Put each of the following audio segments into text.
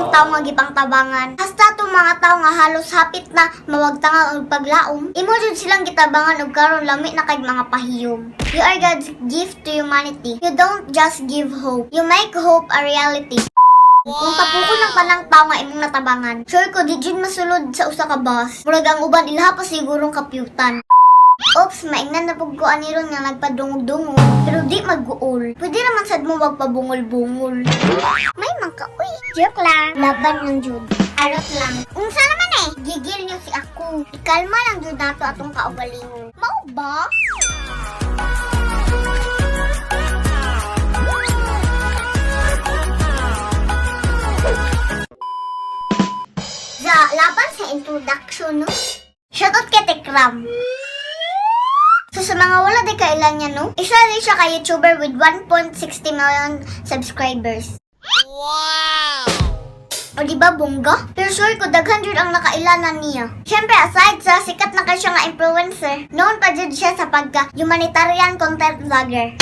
kanang tawo nga gipang tabangan. Hasta to mga tawo nga halos hapit na mawagtangan og paglaom, imo jud silang gitabangan og karon lami na kay mga pahiyom. You are God's gift to humanity. You don't just give hope. You make hope a reality. Kung kapuko ng panang tao nga imong natabangan, sure ko di jud masulod sa usa ka bus. Murag ang uban ilha pa sigurong kapyutan. Oops, maingnan na pug ko aniron nga nagpadungog-dungog, pero di mag-guol. Pwede naman sad mo wag pabungol-bungol. May mangka, uy, joke lang. Laban ng jud. Arot lang. Unsa naman eh, gigil niyo si ako. Ikalma lang jud nato atong kaugalingon. Mao ba? Laban sa introduction, no? Shoutout kay Tekram. So sa mga wala di kailan niya, no? Isa rin siya kay YouTuber with 1.60 million subscribers. Wow! O diba bongga? Pero sure ko daghan jud ang nakailanan niya. Siyempre aside sa sikat na kay siya nga influencer, known pa jud siya sa pagka humanitarian content vlogger.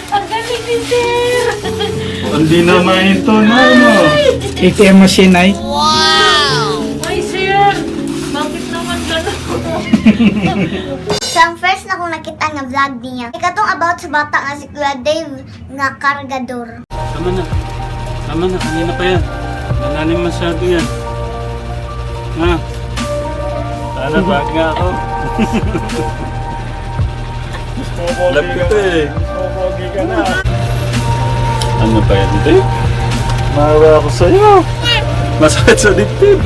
Ang galing ni Sir! Hindi naman ito na, no? ATM machine ay. Wow! Ay, Sir! Bakit naman gano'n? So, ang first na kong nakita nga vlog niya, ikatong about sa bata nga si Kuya Dave nga kargador. Tama na. Tama na, kanina pa yan. Nalalim masyado yan. Ha? Sana bag nga ako. Lapit eh. Ano ba yan, Dave? Mawa ako sa'yo. Masakit sa dibdib.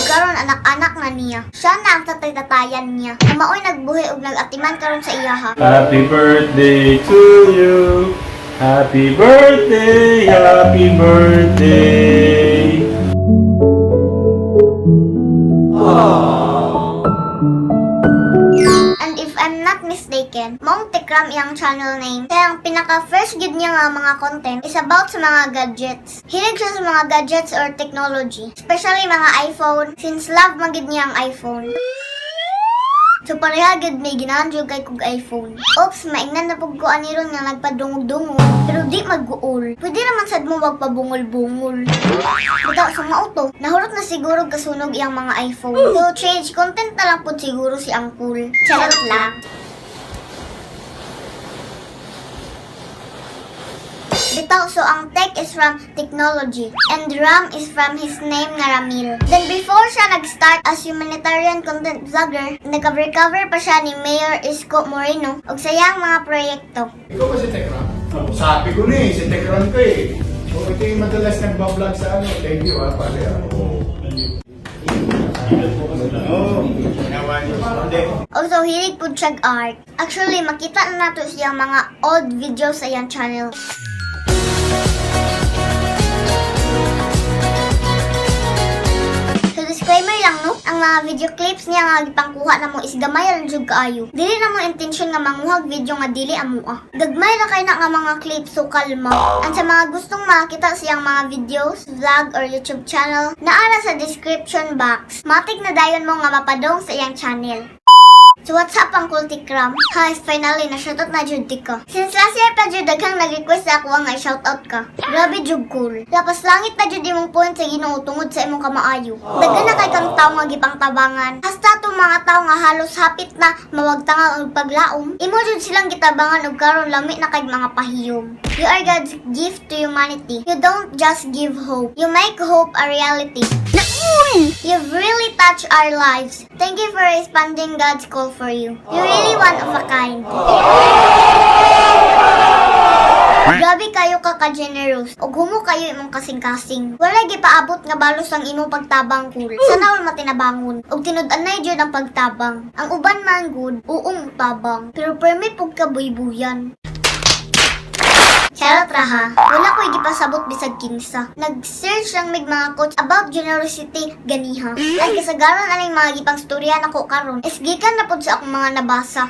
Karon anak-anak na niya. Siya na ang tatay-tatayan niya. Na maoy nagbuhi og nag-atiman karon sa iyaha. Happy birthday to you. Happy birthday, happy birthday. And if I'm not mistaken, Mong Tekram iyang channel name. Kaya ang pinaka-first gid niya nga mga content is about sa mga gadgets. Hilig siya sa mga gadgets or technology. Especially mga iPhone, since love magid niya ang iPhone. So pareha gid may ginahandyo kay kog iPhone. Oops, maingnan na pug ko aniron nga nagpadungog-dungog, pero di mag-guol. Pwede naman sad mo wag pabungol-bungol. Bitaw sa mga auto, nahurot na siguro kasunog iyang mga iPhone. So change content na lang po siguro si Angkul. Charot lang. Bitaw, so ang tech is from technology and Ram is from his name nga Ramil. Then before siya nag-start as humanitarian content vlogger, nag-recover pa siya ni Mayor Isko Moreno og sayang mga proyekto. Ikaw ba si Tekram? Sabi ko na eh, si Tekram ko eh. So, ito yung madalas nagbablog sa ano. Thank you pare. Also, hilig po siya art. Actually, makita na nato siyang mga old videos sa iyang channel. So, disclaimer lang, no? Ang mga video clips niya nga gipangkuha na mo is gamay lang jud kaayo. Dili na mo intention nga manguhag video nga dili amoa. Gagmay na kay na nga mga clips, so kalma. And sa mga gustong makita siyang mga videos, vlog or YouTube channel, naara sa description box. Matik na dayon mo nga mapadong sa iyang channel. So what's up ang Tekram? Hi, finally na shoutout na jud ka. Since last year pa jud daghang nag-request sa ako nga i-shoutout ka. Grabe jud cool. Lapas langit na jud imong point sa Ginoo tungod sa imong kamaayo. Daghan na kay kang tawo nga gipang tabangan. Hasta to mga tawo nga halos hapit na mawagtangan og paglaom, imo jud silang gitabangan og karon lami na kay mga pahiyom. You are God's gift to humanity. You don't just give hope. You make hope a reality. You've really touched our lives. Thank you for responding God's call for you. You're really one of a kind. Grabe kayo ka-generous. Og humo kayo imong kasing-kasing. Wala gipaabot nga balos ang imong pagtabang cool. Sana wala matinabangon. Og tinud-anay jud ang pagtabang. Ang uban man good, uong tabang. Pero permi pug kabuybuyan. Charot raha. Wala ko'y gipasabot bisag kinsa. Nag-search lang mig mga quotes about generosity ganiha. Ay kasagaran aning mga gipang storya nako karon. Is gikan na pud sa akong mga nabasa.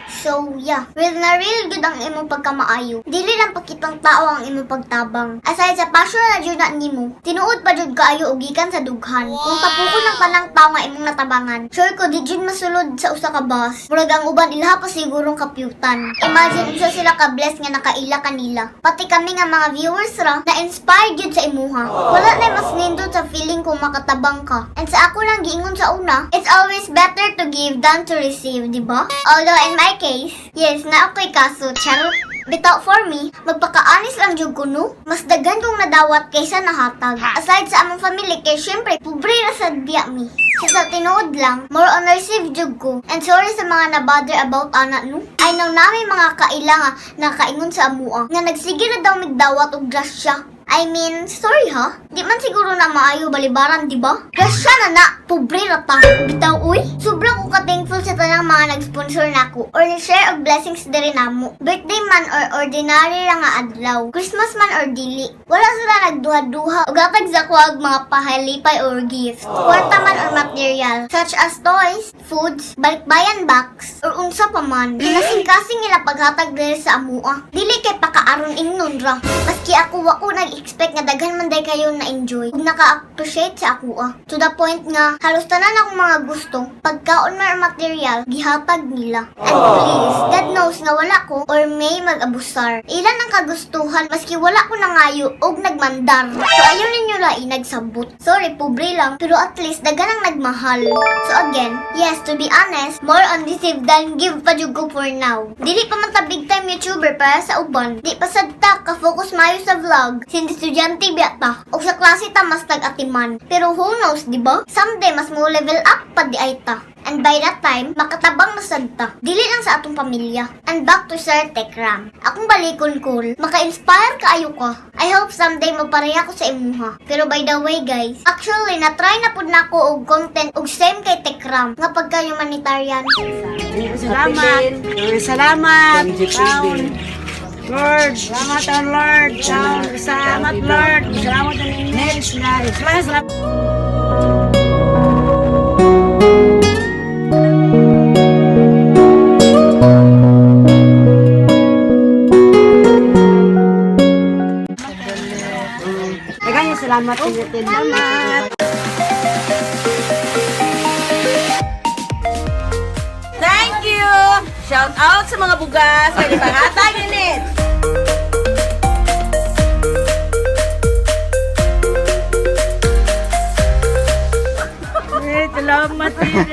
So, yeah. Real na real good ang imong pagkamaayo. Dili lang pakitang tao ang imong pagtabang. Aside sa passion na jud na nimo, tinuod pa jud kaayo og gikan sa dughan. Kung tapukon ng kanang tao nga imong natabangan, sure ko di jud masulod sa usa ka bus. Murag ang uban ilha pa sigurong kapyutan. Imagine usa sila ka bless nga nakaila kanila. Pati kami nga mga viewers ra na inspired jud sa imuha. Wala na mas nindot sa feeling kung makatabang ka. And sa ako lang giingon sa una, it's always better to give than to receive, di ba? Although in my case, yes, na ako'y kaso, charot. Bitaw for me, magpakaanis lang jud ko no. Mas daghan kong nadawat kaysa nahatag. Aside sa among family, kay syempre, pobre ra sad biya mi. Sa tinuod lang, more on receive jud ko. And sorry sa mga nabother about ana no. I know namin mga kaila nga nakaingon sa amua nga nagsige na daw migdawat og grasya. I mean, sorry ha? Di man siguro na maayo balibaran, di ba? Grasya na pobre ra ta. Bitaw, uy. Sobrang ko ka-thankful sa tanang mga nag-sponsor nako or ni-share og blessings diri namo. Birthday man or ordinary ra nga adlaw. Christmas man or dili. Wala sila nagduha-duha og gatag sa kuwag mga pahalipay or gifts. Kwarta man or material such as toys, foods, balikbayan box, or unsa pa man. Ginasing-kasing nila paghatag diri sa amua. Dili kay pakaaron ingnon ra. Maski ako wako nag-expect nga daghan man day kayo na-enjoy ug naka-appreciate sa ako to the point nga halos tanan akong mga gusto pagkaon man or material gihatag nila. And please, God knows nga wala ko or may mag-abusar. Ilan ang kagustuhan maski wala ko nangayo og nagmandar. So ayaw ninyo lai nagsabot. Sorry, pobre lang pero at least daghan ang nagmahal. So again, yes, to be honest, more on receive than give pa jud ko for now. Dili pa man ta big time YouTuber para sa uban. Di pa sad ta ka-focus mayo sa vlog. Hindi estudyante biya ta. O sa klase ta mas tag-atiman. Pero who knows, di ba? Someday mas mo level up pa di ay ta. And by that time, makatabang na sad ta. Dili lang sa atong pamilya. And back to Sir Tekram. Akong balikon cool. Maka-inspire kaayo ka. I hope someday magpareha ko sa imuha. Pero by the way guys, actually na-try na pud nako og content og same kay Tekram nga pagka-humanitarian. Salamat. Salamat. Taon. Lord, salamat ang Lord. Salamat Lord. Salamat ang Next life. Salamat. Daghang salamat sa inyo. Salamat. Thank you. Shout out sa mga bugas. Pwede pangatag unit. Salamat din.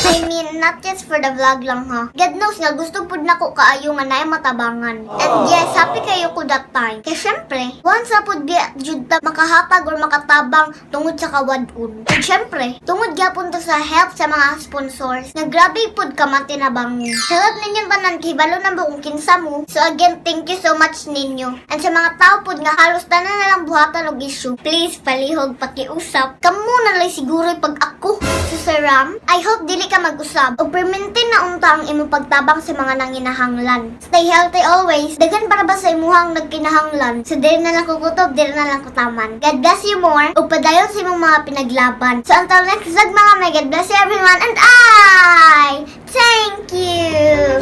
I mean, not just for the vlog lang ha. God knows nga gusto pud nako kaayo nga naay matabangan. And yes, happy kayo ko that time. Kaya syempre, once na pud biya jud ta makahatag or makatabang tungod sa kawadun. And syempre, tungod gyapon to sa help sa mga sponsors. Nga grabe pud ka man tinabang mo. Salad ninyo tanan kay balo na kung kinsa mo. So again, thank you so much ninyo. And sa mga tao pud nga halos tanan na lang buhatan og issue, please palihog pakiusap. Kamo na lang siguro pag ako. So Sir Ram, I hope dili ka mag-usab o permintin na unta ang imong pagtabang sa mga nanginahanglan. Stay healthy always. Daghan para ba sa imuhang nagkinahanglan? So dili na lang kukutob, dili na lang kutaman. God bless you more o padayon sa imong mga pinaglaban. So until next vlog mga may God bless you everyone and I thank you.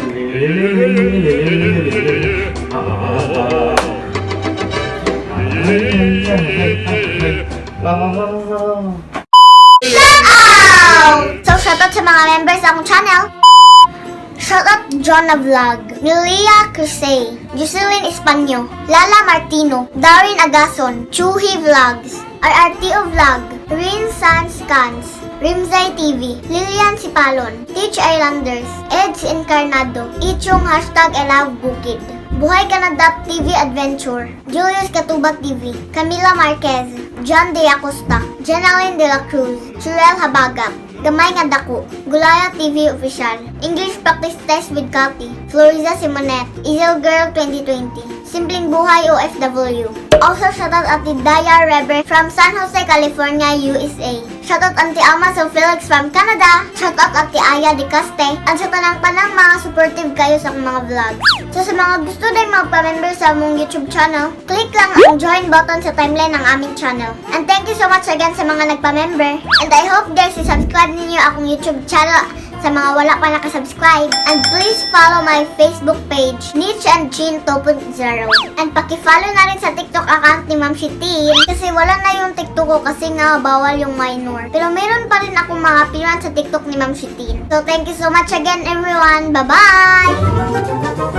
So shoutout sa mga members sa akong channel. Shoutout Jonah Vlog, Milia Crisey, Jocelyn Espanyo, Lala Martino, Darren Agason, Chuhi Vlogs, RRTO Vlog, Rin Sans Cans, Rimzay TV, Lilian Sipalon, Teach Islanders, Eds Encarnado, Ichong #I Love Bukid, Buhay Canada.tv Adventure, Julius Katubat TV, Camila Marquez, John De Acosta, Jenaline De La Cruz, Churel Habagap, Gamay nga Dako, Gulaya TV Official, English Practice Test with Kati, Floriza Simonet, Easel Girl 2020, Simpleng Buhay OFW. Also shoutout Ate Daya Reber from San Jose, California, USA. Shoutout Auntie Alma So Felix from Canada. Shoutout Ate Aya De Caste. At sa tanang-tanang mga supportive kayo sa mga vlogs. So sa mga gusto din magpa-member sa among YouTube channel, click lang ang join button sa timeline ng aming channel. And thank you so much again sa mga nagpa-member. And I hope guys, subscribe ninyo akong YouTube channel sa mga wala pa nakasubscribe. And please follow my Facebook page, Niche and Chin 2.0. And paki-follow na rin sa TikTok account ni Ma'am Shitin kasi wala na yung TikTok ko kasi nga bawal yung minor. Pero meron pa rin akong mga appearance sa TikTok ni Ma'am Shitin. So thank you so much again everyone. Bye-bye!